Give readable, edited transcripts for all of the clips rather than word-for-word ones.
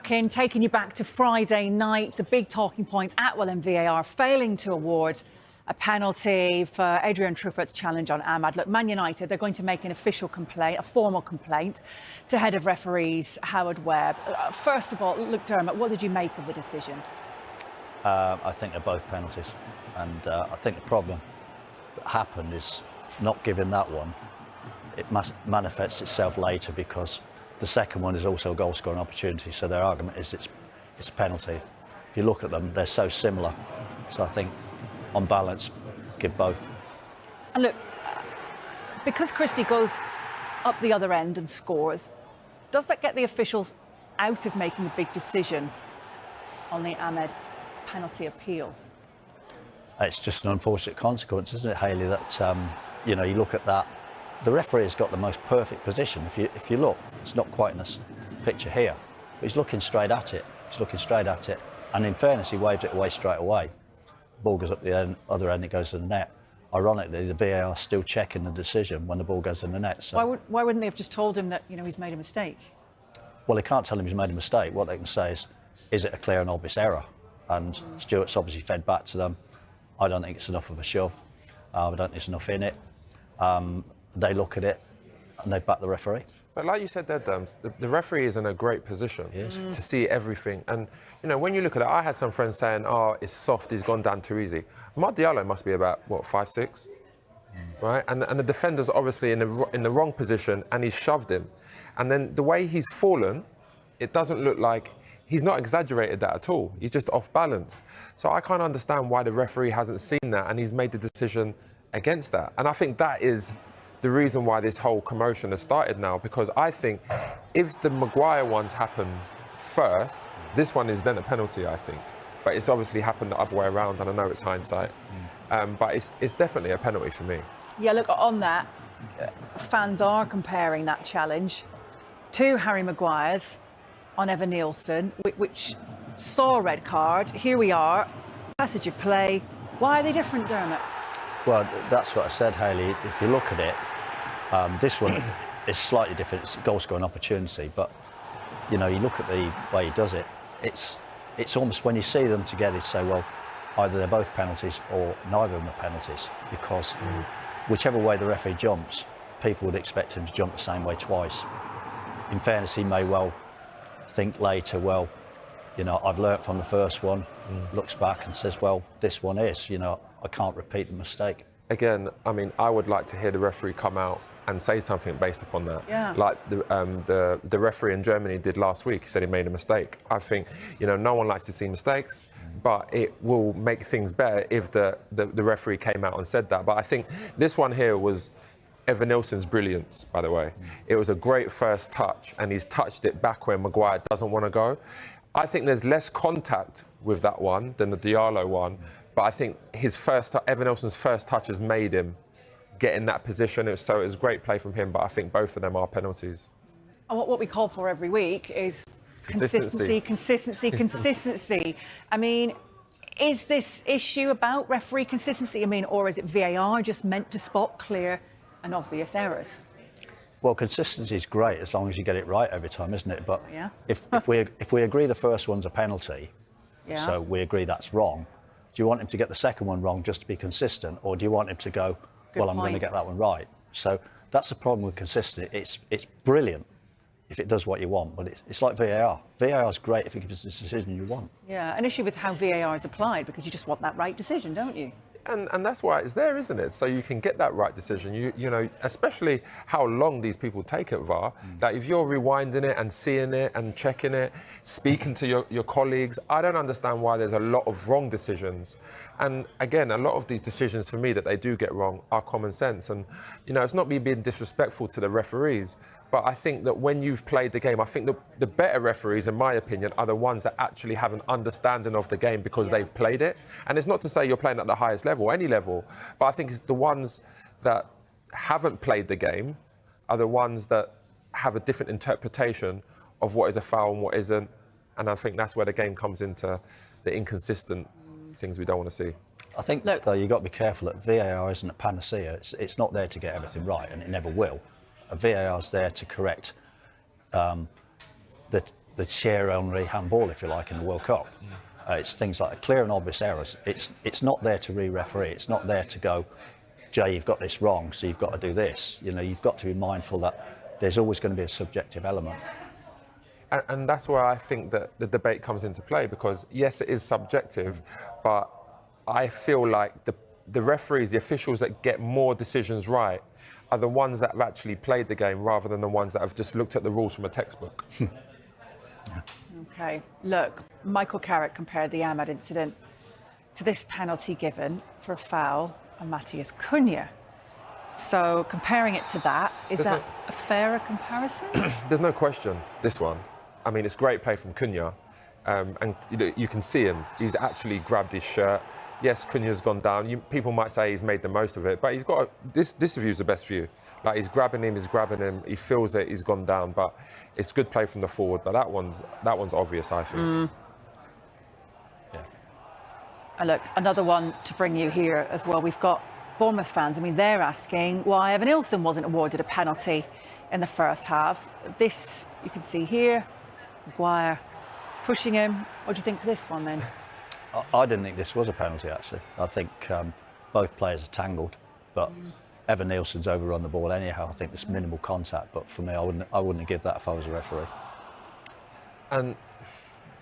In taking you back to Friday night, the big talking points at Well and VAR failing to award a penalty for Adrian Truffaut's challenge on Amad. Look, Man United, they're going to make an official complaint, a formal complaint, to head of referees Howard Webb. First of all, look, Dermot, what did you make of the decision? I think they're both penalties, and I think the problem that happened is not giving that one. It must manifest itself later because the second one is also a goal scoring opportunity, so their argument is it's a penalty. If you look at them, they're so similar. So I think, on balance, give both. And look, because Christie goes up the other end and scores, does that get the officials out of making a big decision on the Amad penalty appeal? It's just an unfortunate consequence, isn't it, Hayley, that, you look at that. The referee has got the most perfect position. If you look, it's not quite in this picture here, but he's looking straight at it. He's looking straight at it. And in fairness, he waves it away straight away. Ball goes up the other end, it goes to the net. Ironically, the VAR is still checking the decision when the ball goes in the net. So why wouldn't they have just told him that, he's made a mistake? Well, they can't tell him he's made a mistake. What they can say is it a clear and obvious error? And Stewart's obviously fed back to them. I don't think it's enough of a shove. I don't think there's enough in it. They look at it and they back the referee. But like you said there, Derms, the referee is in a great position to see everything. And, when you look at it, I had some friends saying, oh, it's soft, he's gone down too easy. Amad Diallo must be about, 5'6", right? And the defender's obviously in the wrong position and he's shoved him. And then the way he's fallen, it doesn't look like he's not exaggerated that at all. He's just off balance. So I can't understand why the referee hasn't seen that and he's made the decision against that. And I think that is the reason why this whole commotion has started now, because I think if the Maguire ones happens first, this one is then a penalty, I think. But it's obviously happened the other way around, and I know it's hindsight. But it's definitely a penalty for me. Yeah, look, on that, fans are comparing that challenge to Harry Maguire's on Evan Nielsen, which saw a red card. Here we are, passage of play. Why are they different, Dermot? Well, that's what I said, Hayley. If you look at it, this one is slightly different. It's a goal-scoring opportunity, but you look at the way he does it. It's almost when you see them together, you say, well, either they're both penalties or neither of them are penalties, because whichever way the referee jumps, people would expect him to jump the same way twice. In fairness, he may well think later, well, I've learnt from the first one. Looks back and says, well, this one is, I can't repeat the mistake. Again, I would like to hear the referee come out and say something based upon that. Yeah. Like the referee in Germany did last week. He said he made a mistake. I think, no one likes to see mistakes, but it will make things better if the referee came out and said that. But I think this one here was Evan Nielsen's brilliance, by the way. It was a great first touch, and he's touched it back where Maguire doesn't want to go. I think there's less contact with that one than the Diallo one. But I think Evan Nielsen's first touch has made him get in that position. So it was great play from him, but I think both of them are penalties. And what we call for every week is consistency. Is this issue about referee consistency? Or is it VAR just meant to spot clear and obvious errors? Well, consistency is great as long as you get it right every time, isn't it? But yeah. if we agree the first one's a penalty, so we agree that's wrong, do you want him to get the second one wrong just to be consistent, or do you want him to go, I'm going to get that one right? So that's the problem with consistency. It's brilliant if it does what you want, but it's like VAR. VAR is great if it gives the decision you want. Yeah, an issue with how VAR is applied, because you just want that right decision, don't you? And that's why it's there, isn't it? So you can get that right decision. You especially how long these people take at VAR. Like if you're rewinding it and seeing it and checking it, speaking to your colleagues, I don't understand why there's a lot of wrong decisions. And again, a lot of these decisions for me that they do get wrong are common sense. And it's not me being disrespectful to the referees, but I think that when you've played the game, I think the better referees, in my opinion, are the ones that actually have an understanding of the game because they've played it. And it's not to say you're playing at the highest level, any level, but I think it's the ones that haven't played the game are the ones that have a different interpretation of what is a foul and what isn't. And I think that's where the game comes into the inconsistent things we don't want to see. I think, though, you've got to be careful that VAR isn't a panacea. It's not there to get everything right, and it never will. A VAR is there to correct the the Thierry Henry handball, if you like, in the World Cup. It's things like clear and obvious errors. It's not there to re-referee. It's not there to go, Jay, you've got this wrong, so you've got to do this. You know, you've got to be mindful that there's always going to be a subjective element. And that's where I think that the debate comes into play, because yes, it is subjective, but I feel like the referees, the officials that get more decisions right are the ones that have actually played the game rather than the ones that have just looked at the rules from a textbook. OK, look, Michael Carrick compared the Amad incident to this penalty given for a foul on Matheus Cunha. So comparing it to that, is that a fairer comparison? There's no question, this one. I mean, it's great play from Cunha, and you can see him. He's actually grabbed his shirt. Yes, Cunha's gone down. People might say he's made the most of it, but he's got this view is the best view. Like, he's grabbing him. He feels it. He's gone down, but it's good play from the forward. But that one's obvious, I think. Yeah. And look, another one to bring you here as well. We've got Bournemouth fans. I mean, they're asking why Evan Nilsson wasn't awarded a penalty in the first half. This you can see here. Maguire pushing him. What do you think to this one then? I didn't think this was a penalty, actually. I think both players are tangled, but Evan Nilsson's overrun the ball anyhow. I think there's minimal contact, but for me, I wouldn't give that if I was a referee. And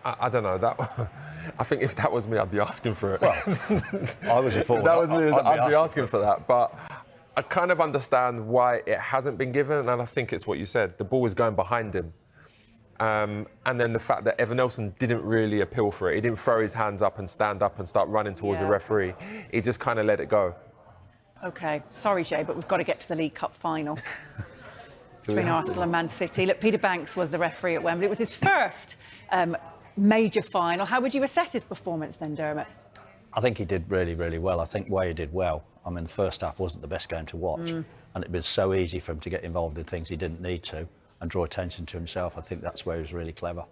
I don't know, that I think if that was me, I'd be asking for it. Well, I was a forward. That was me, I'd be asking for for that. But I kind of understand why it hasn't been given, and I think it's what you said. The ball was going behind him. And then the fact that Evan Nilsson didn't really appeal for it. He didn't throw his hands up and stand up and start running towards the referee. He just kind of let it go. OK, sorry, Jay, but we've got to get to the League Cup final between Arsenal and Man City. Look, Peter Banks was the referee at Wembley. It was his first major final. How would you assess his performance then, Dermot? I think he did really, really well. I think Weah did well. I mean, the first half wasn't the best game to watch, and it was so easy for him to get involved in things he didn't need to and draw attention to himself. I think that's where he was really clever.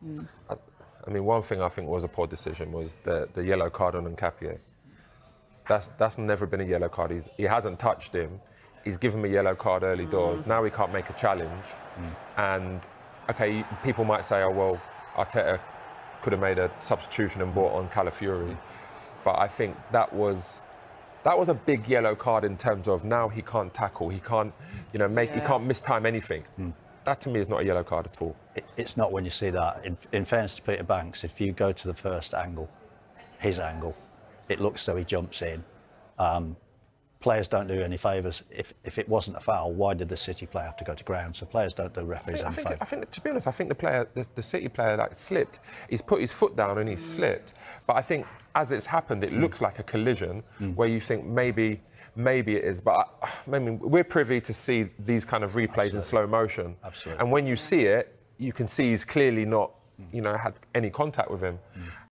I mean, one thing I think was a poor decision was the yellow card on Nkapie. That's never been a yellow card. He hasn't touched him. He's given me a yellow card early doors. Now he can't make a challenge. And, OK, people might say, oh, well, Arteta could have made a substitution and brought on Calafiori. But I think that was a big yellow card in terms of now he can't tackle, he can't, he can't mistime anything. That to me is not a yellow card at all. It's not when you see that. In fairness to Peter Banks, if you go to the first angle, his angle, it looks as though he jumps in. Players don't do any favours. If it wasn't a foul, why did the City player have to go to ground? So players don't do referees any favours. I think, to be honest, I think the City player slipped. He's put his foot down and he slipped. But I think as it's happened, it looks like a collision where you think maybe it is. But we're privy to see these kind of replays in slow motion. Absolutely. And when you see it, you can see he's clearly not, had any contact with him.